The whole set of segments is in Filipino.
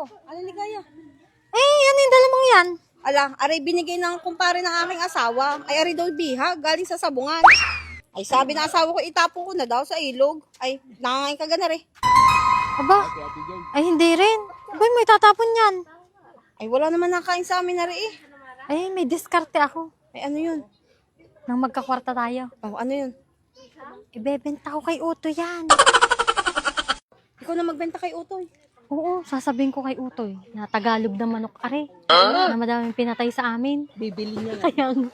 Oh, ano ligaya? Ano yung dala mong yan? Ala, aray binigay ng kumpare ng aking asawa. Ay, aray daw biha, galing sa sabungan. Ay, sabi ng asawa ko, itapon ko na daw sa ilog. Ay, nangangain ka gana rin. Aba, ay hindi rin. Abay, may tatapon yan. Ay, wala naman nakain sa amin na rin eh. Ay, may diskarte ako. Ay, ano yun? Nang magkakwarta tayo. Oh, ano yun? Ibebenta ko kay Uto yan. Ikaw na magbenta kay Utoy. Oo, sasabihin ko kay Utoy na Tagalog na manok are. Na madaming pinatay sa amin. Bibili niya. Kaya nga.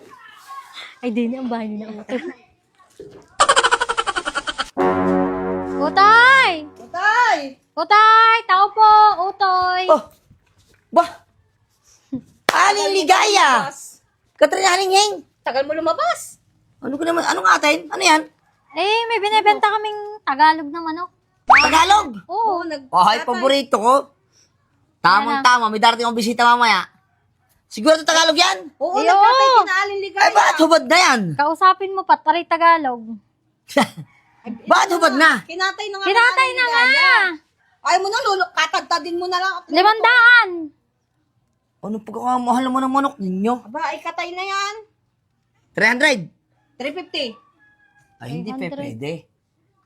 Ay, di na ang bahay ni na Utoy. Utoy! Utoy! Utoy! Tao po! Utoy! Oh! Bah! Aling ligaya! Katrina Halinging! Tagal mo lumabas. Ano ko naman? Anong atin? Ano yan? May binibenta kaming Tagalog na manok. Tagalog! Oo, Ay, paborito ko. Tamang-tama, may darating akong bisita mamaya. Siguro ito Tagalog yan? Oo, Ayo! nagkatay kinaalin ligaya. Ay, bakit hubad na yan? Kausapin mo pa, taray Tagalog. Bakit hubad na? Kinatay na nga. Kinatay na nga! Ayaw mo na, katagtadin mo na lang. 500! Ano pagkakamahal naman ng manok ninyo? Aba, ay katay na yan. 300? 350. Ay, hindi 300. pwede.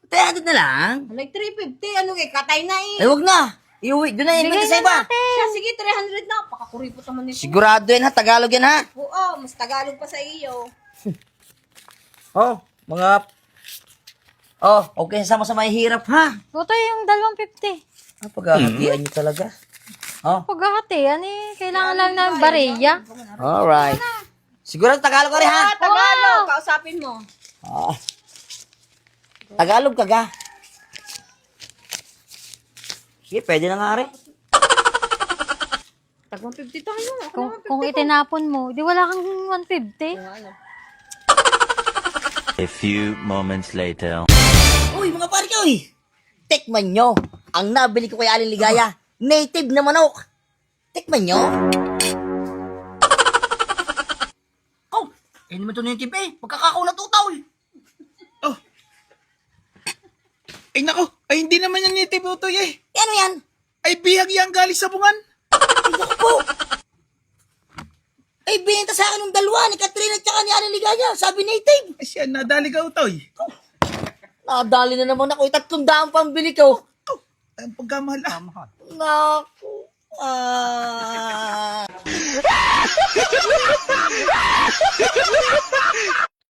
300 na lang? Like 350, ano kay katay na eh. Ay, wag na. Iuwi, doon na yun. Bigay Sa na iba. natin. Siya, sige, 300 na. Pakakuripot naman nito. Sigurado yan ha, Tagalog yan ha. Oo, mas Tagalog pa sa iyo. Oh, mga... Oh, okay, sama sa mahihirap ha. Utoy, yung 250. Paghahatian niyo talaga. Oh, Paghahati, kailangan lang ng bariya. alright. Sigurado Tagalog ka rin ha. Tagalog, kausapin mo. Ah. Tagalog ka ga. Sige, pwede na nga rin. Tag 150 tayo. Ako Kung, naman kung itinapon mo, di wala kang 150. A few moments later. Uy, mga pare ko eh. Tikman nyo. Ang nabili ko kay Aling Ligaya, native na manok. Tikman nyo. Oh, eh naman ito native eh. Magkakakaunat utaw eh. Oh. Ay nako, ay hindi naman yan native utoy eh. Eh, ano yan? Ay bihag yan galing sa bungan. Ay, naku po. Ay, binenta sa akin ng dalawa ni Katrina at saka ni Aling Ligaya. Sabi native. Ay siya, nadali ka utoy. Nadali na naman ako. 300 pambili ko. Oh, ay ang pagkamahal ah. Naku. Ah.